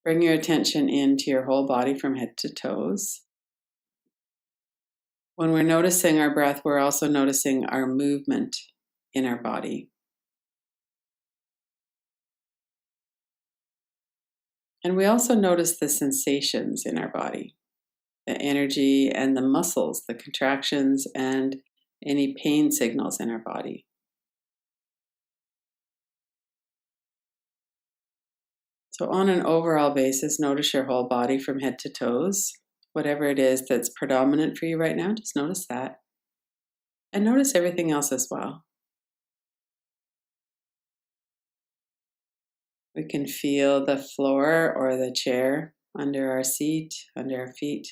Bring your attention into your whole body from head to toes. When we're noticing our breath, we're also noticing our movement in our body. And we also notice the sensations in our body, the energy and the muscles, the contractions and any pain signals in our body. So on an overall basis, notice your whole body from head to toes. Whatever it is that's predominant for you right now, just notice that. And notice everything else as well. We can feel the floor or the chair under our seat, under our feet.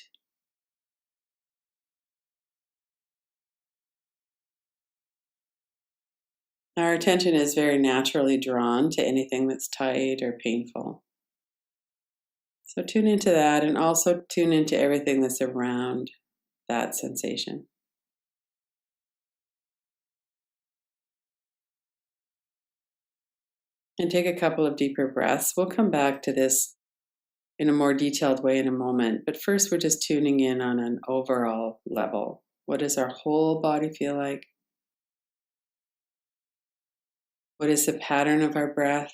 Our attention is very naturally drawn to anything that's tight or painful. So tune into that and also tune into everything that's around that sensation. And take a couple of deeper breaths. We'll come back to this in a more detailed way in a moment, but first we're just tuning in on an overall level. What does our whole body feel like? What is the pattern of our breath?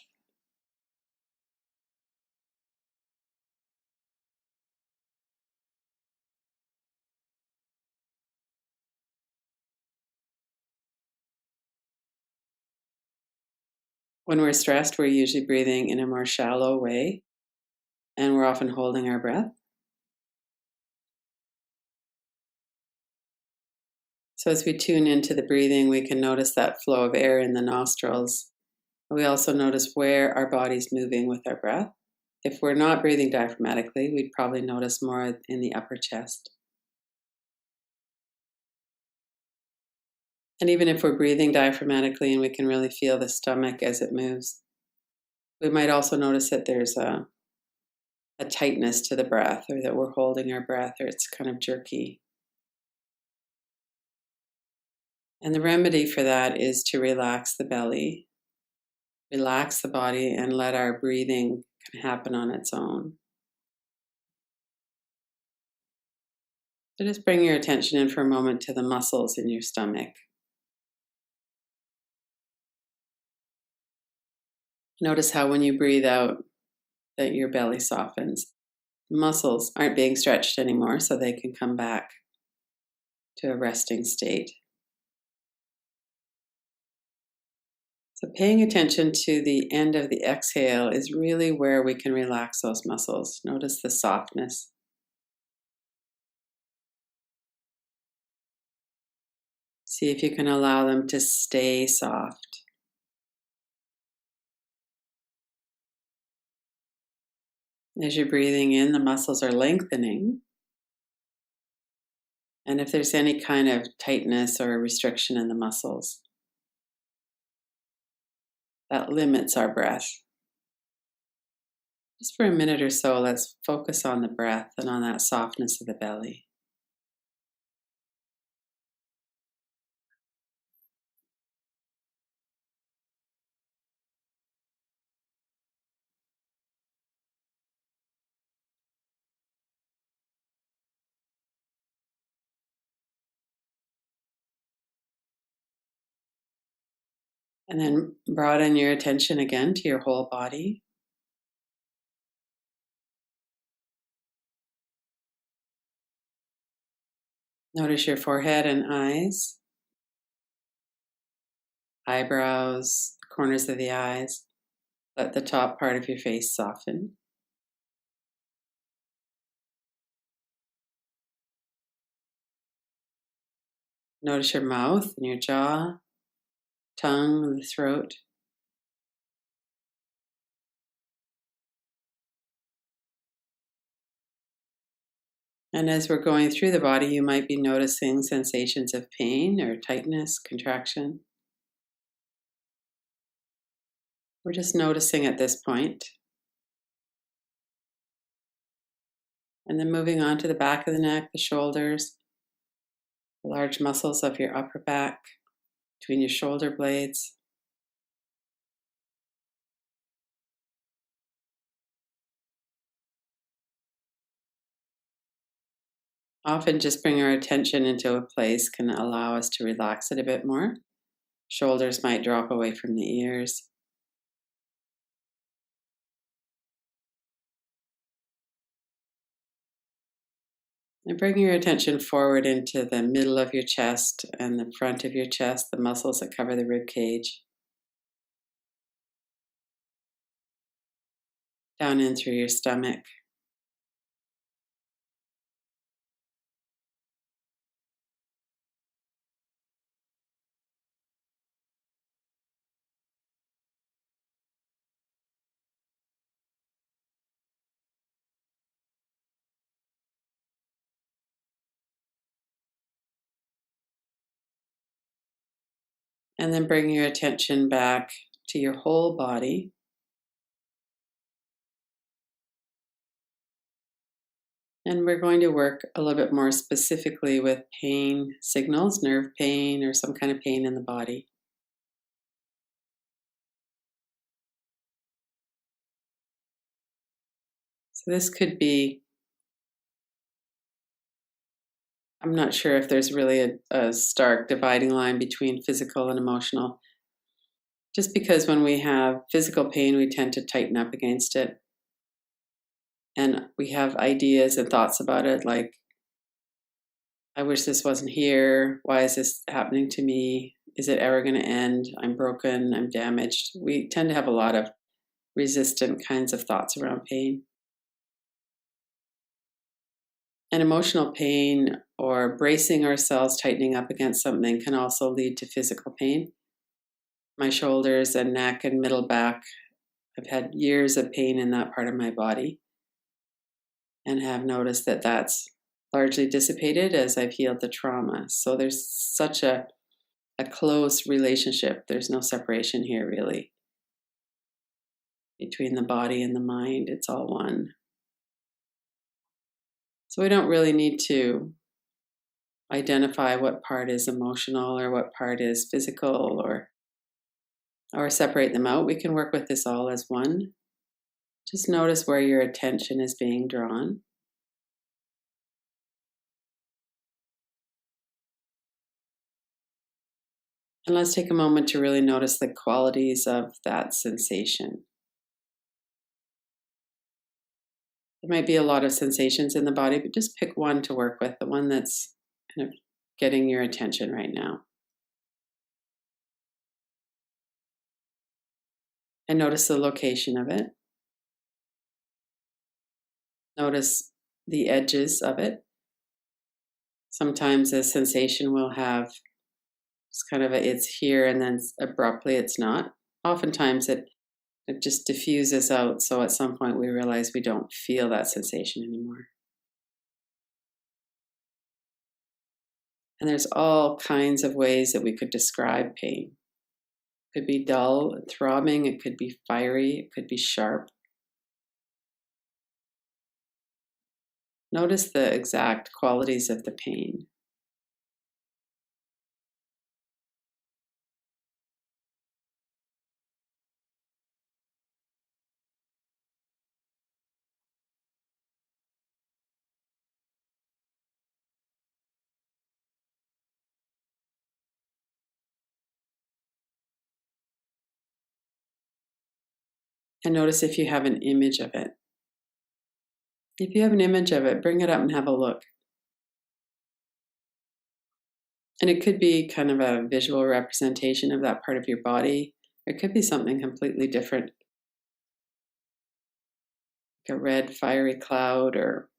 When we're stressed, we're usually breathing in a more shallow way, and we're often holding our breath. So as we tune into the breathing, we can notice that flow of air in the nostrils. We also notice where our body's moving with our breath. If we're not breathing diaphragmatically, we'd probably notice more in the upper chest. And even if we're breathing diaphragmatically and we can really feel the stomach as it moves, we might also notice that there's a tightness to the breath, or that we're holding our breath, or it's kind of jerky. And the remedy for that is to relax the belly, relax the body, and let our breathing happen on its own. So just bring your attention in for a moment to the muscles in your stomach. Notice how when you breathe out that your belly softens. Muscles aren't being stretched anymore, so they can come back to a resting state. So paying attention to the end of the exhale is really where we can relax those muscles. Notice the softness. See if you can allow them to stay soft. As you're breathing in, the muscles are lengthening. And if there's any kind of tightness or restriction in the muscles, that limits our breath. Just for a minute or so, let's focus on the breath and on that softness of the belly. And then broaden your attention again to your whole body. Notice your forehead and eyes, eyebrows, corners of the eyes. Let the top part of your face soften. Notice your mouth and your jaw, tongue, and the throat. And as we're going through the body, you might be noticing sensations of pain or tightness, contraction. We're just noticing at this point. And then moving on to the back of the neck, the shoulders, the large muscles of your upper back, between your shoulder blades. Often just bring our attention into a place can allow us to relax it a bit more. Shoulders might drop away from the ears. And bring your attention forward into the middle of your chest and the front of your chest, the muscles that cover the rib cage. Down in through your stomach. And then bring your attention back to your whole body. And we're going to work a little bit more specifically with pain signals, nerve pain, or some kind of pain in the body. So this could be, I'm not sure if there's really a stark dividing line between physical and emotional. Just because when we have physical pain, we tend to tighten up against it. And we have ideas and thoughts about it like, I wish this wasn't here. Why is this happening to me? Is it ever going to end? I'm broken. I'm damaged. We tend to have a lot of resistant kinds of thoughts around pain. And emotional pain or bracing ourselves, tightening up against something can also lead to physical pain. My shoulders and neck and middle back, I've had years of pain in that part of my body and have noticed that that's largely dissipated as I've healed the trauma. So there's such a close relationship. There's no separation here really between the body and the mind. It's all one. So we don't really need to identify what part is emotional or what part is physical or separate them out. We can work with this all as one. Just notice where your attention is being drawn. And let's take a moment to really notice the qualities of that sensation. There might be a lot of sensations in the body, but just pick one to work with, the one that's kind of getting your attention right now. And notice the location of it. Notice the edges of it. Sometimes a sensation will have it's kind of it's here and then abruptly it's not. Oftentimes it just diffuses out, so at some point we realize we don't feel that sensation anymore. And there's all kinds of ways that we could describe pain. It could be dull, throbbing, it could be fiery, it could be sharp. Notice the exact qualities of the pain. And notice if you have an image of it. If you have an image of it, bring it up and have a look. And it could be kind of a visual representation of that part of your body. It could be something completely different, like a red fiery cloud, or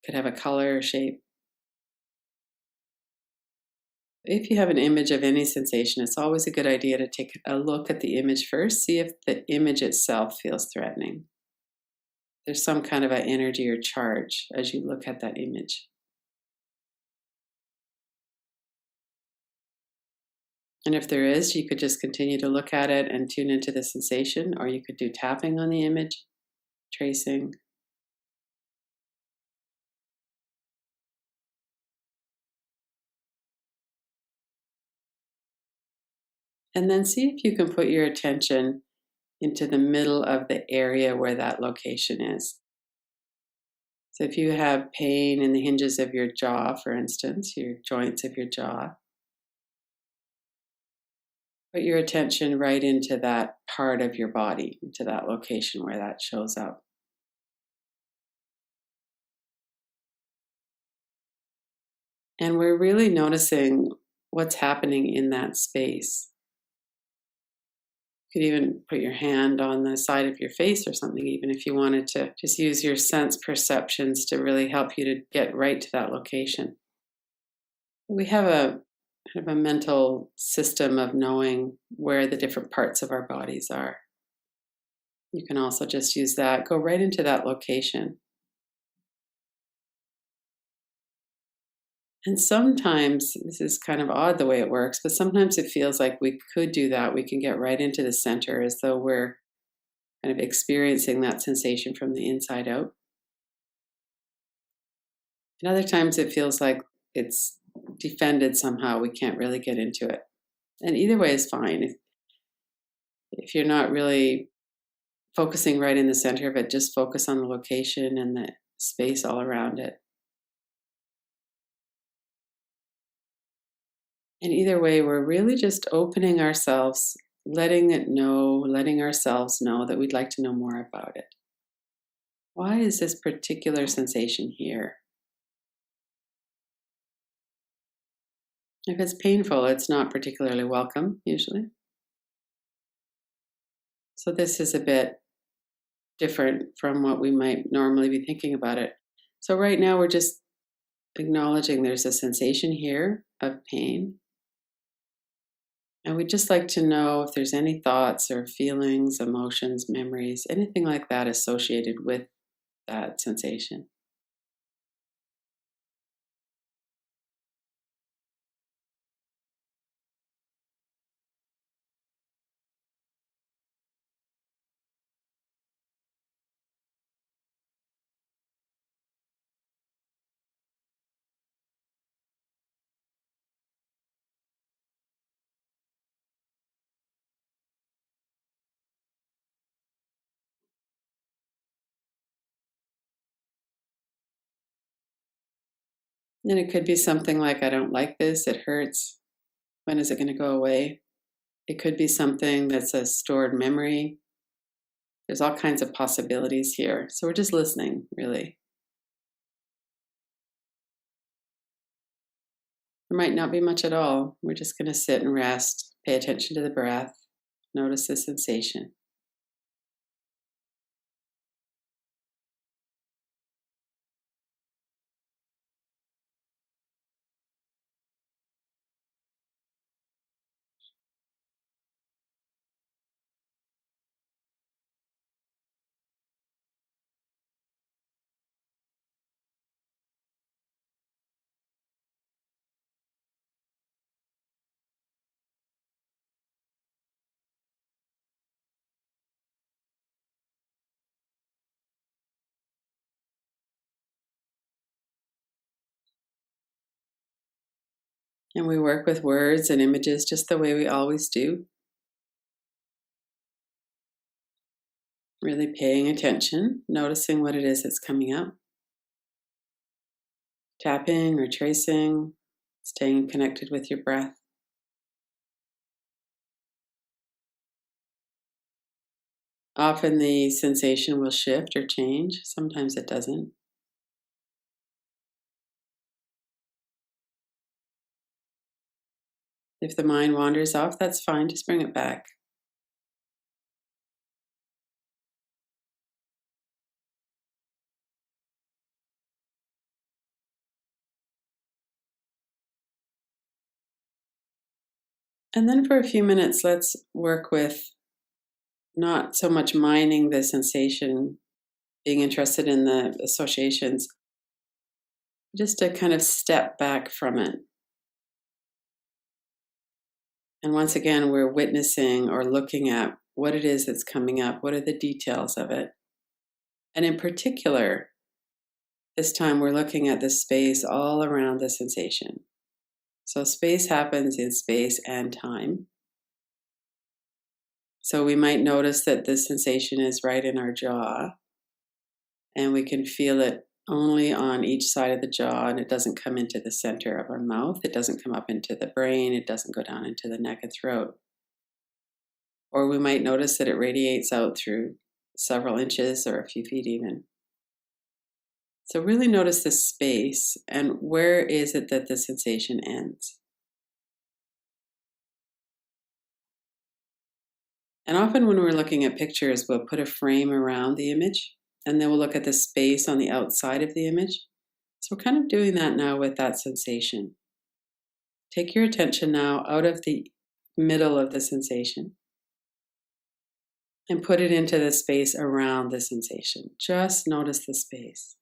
could have a color or shape. If you have an image of any sensation, it's always a good idea to take a look at the image first, see if the image itself feels threatening. There's some kind of an energy or charge as you look at that image. And if there is, you could just continue to look at it and tune into the sensation, or you could do tapping on the image, tracing. And then see if you can put your attention into the middle of the area where that location is. So if you have pain in the hinges of your jaw, for instance, your joints of your jaw, put your attention right into that part of your body, into that location where that shows up. And we're really noticing what's happening in that space. You could even put your hand on the side of your face or something, even if you wanted to just use your sense perceptions to really help you to get right to that location. We have a kind of a mental system of knowing where the different parts of our bodies are. You can also just use that, go right into that location. And sometimes, this is kind of odd the way it works, but sometimes it feels like we could do that. We can get right into the center as though we're kind of experiencing that sensation from the inside out. And other times it feels like it's defended somehow. We can't really get into it. And either way is fine. If you're not really focusing right in the center of it, just focus on the location and the space all around it. And either way, we're really just opening ourselves, letting ourselves know that we'd like to know more about it. Why is this particular sensation here? If it's painful, it's not particularly welcome, usually. So this is a bit different from what we might normally be thinking about it. So right now, we're just acknowledging there's a sensation here of pain. And we'd just like to know if there's any thoughts or feelings, emotions, memories, anything like that associated with that sensation. And it could be something like, I don't like this, it hurts. When is it going to go away? It could be something that's a stored memory. There's all kinds of possibilities here. So we're just listening, really. There might not be much at all. We're just going to sit and rest, pay attention to the breath, notice the sensation. And we work with words and images just the way we always do. Really paying attention, noticing what it is that's coming up. Tapping or tracing, staying connected with your breath. Often the sensation will shift or change. Sometimes it doesn't. If the mind wanders off, that's fine. Just bring it back. And then for a few minutes, let's work with not so much mining the sensation, being interested in the associations, just to kind of step back from it. And once again, we're witnessing or looking at what it is that's coming up. What are the details of it? And in particular, this time we're looking at the space all around the sensation. So space happens in space and time. So we might notice that the sensation is right in our jaw, and we can feel it only on each side of the jaw, and it doesn't come into the center of our mouth. It doesn't come up into the brain. It doesn't go down into the neck and throat. Or we might notice that it radiates out through several inches or a few feet even. So really notice the space and where is it that the sensation ends. And often when we're looking at pictures, we'll put a frame around the image and then we'll look at the space on the outside of the image. So we're kind of doing that now with that sensation. Take your attention now out of the middle of the sensation and put it into the space around the sensation. Just notice the space.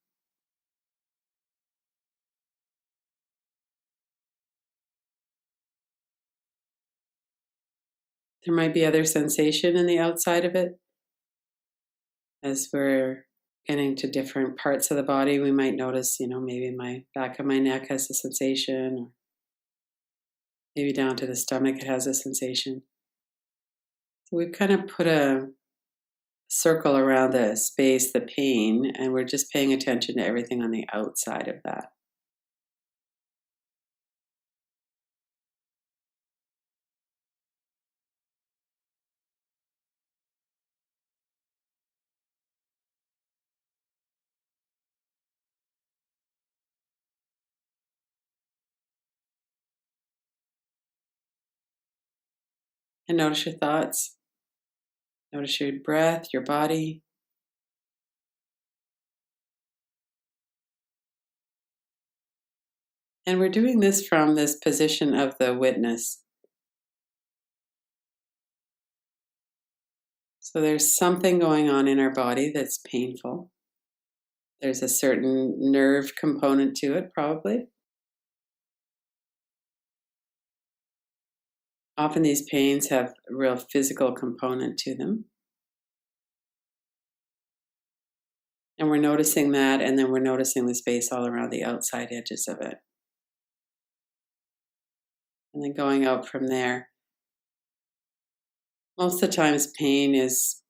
There might be other sensation in the outside of it. As we're getting to different parts of the body, we might notice, maybe my back of my neck has a sensation, or maybe down to the stomach it has a sensation. So we've kind of put a circle around the space, the pain, and we're just paying attention to everything on the outside of that. And notice your thoughts, notice your breath, your body. And we're doing this from this position of the witness. So there's something going on in our body that's painful. There's a certain nerve component to it, probably. Often these pains have a real physical component to them. And we're noticing that, and then we're noticing the space all around the outside edges of it. And then going out from there. Most of the times pain is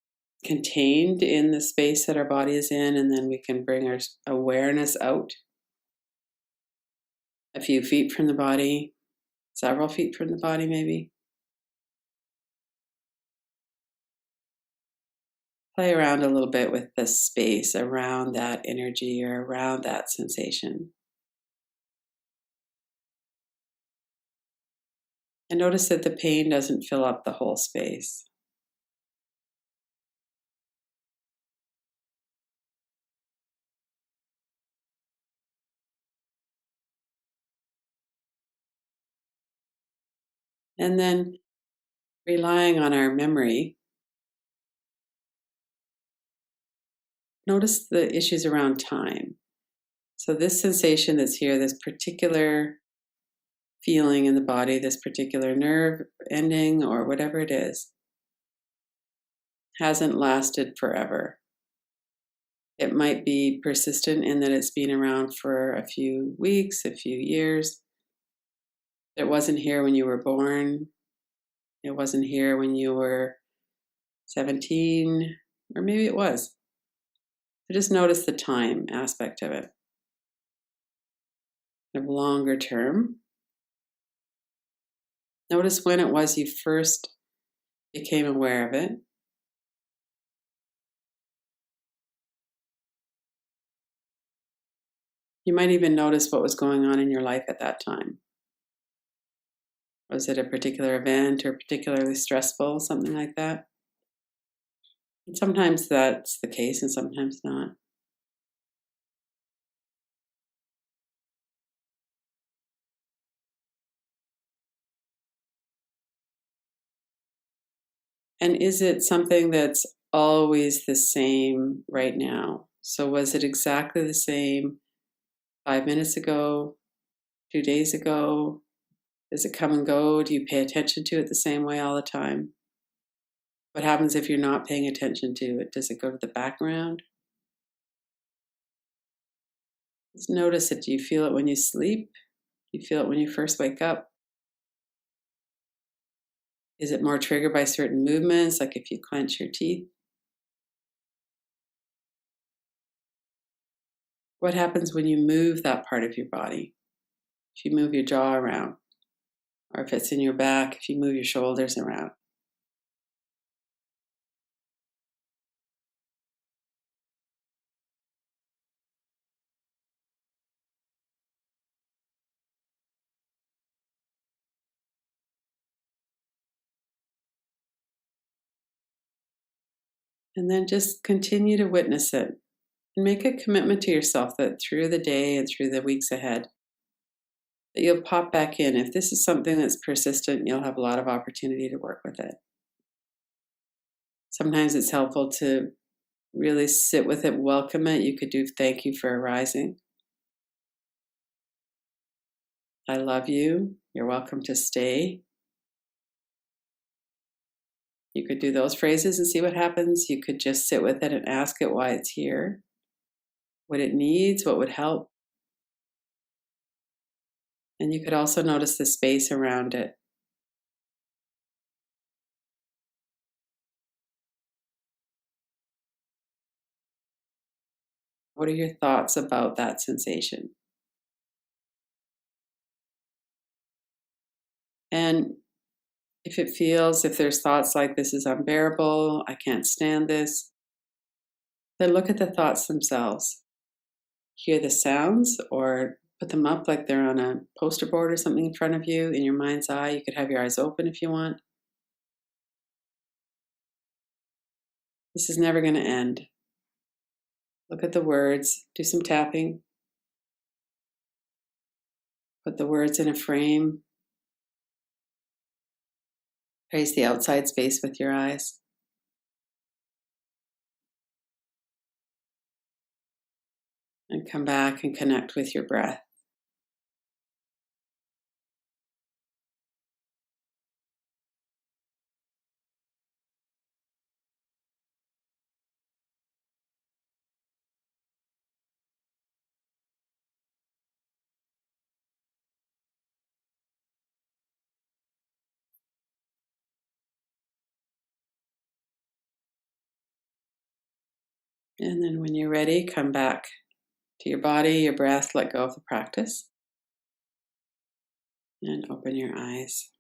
contained in the space that our body is in, and then we can bring our awareness out a few feet from the body, several feet from the body maybe. Play around a little bit with the space around that energy or around that sensation. And notice that the pain doesn't fill up the whole space. And then relying on our memory, notice the issues around time. So this sensation that's here, this particular feeling in the body, this particular nerve ending or whatever it is, hasn't lasted forever. It might be persistent in that it's been around for a few weeks, a few years. It wasn't here when you were born. It wasn't here when you were 17, or maybe it was. So just notice the time aspect of it. Of longer term, notice when it was you first became aware of it. You might even notice what was going on in your life at that time. Was it a particular event or particularly stressful, something like that? And sometimes that's the case and sometimes not. And is it something that's always the same right now? So was it exactly the same 5 minutes ago, 2 days ago? Does it come and go? Do you pay attention to it the same way all the time? What happens if you're not paying attention to it? Does it go to the background? Just notice it. Do you feel it when you sleep? Do you feel it when you first wake up? Is it more triggered by certain movements, like if you clench your teeth? What happens when you move that part of your body? If you move your jaw around, or if it's in your back, if you move your shoulders around. And then just continue to witness it and make a commitment to yourself that through the day and through the weeks ahead, that you'll pop back in. If this is something that's persistent, you'll have a lot of opportunity to work with it. Sometimes it's helpful to really sit with it, welcome it. You could do thank you for arising. I love you. You're welcome to stay. You could do those phrases and see what happens. You could just sit with it and ask it why it's here, what it needs, what would help. And you could also notice the space around it. What are your thoughts about that sensation? And if there's thoughts like this is unbearable, I can't stand this, then look at the thoughts themselves. Hear the sounds or put them up like they're on a poster board or something in front of you in your mind's eye. You could have your eyes open if you want. This is never going to end. Look at the words, do some tapping. Put the words in a frame. Trace the outside space with your eyes. And come back and connect with your breath. And then when you're ready, come back to your body, your breath, let go of the practice, and open your eyes.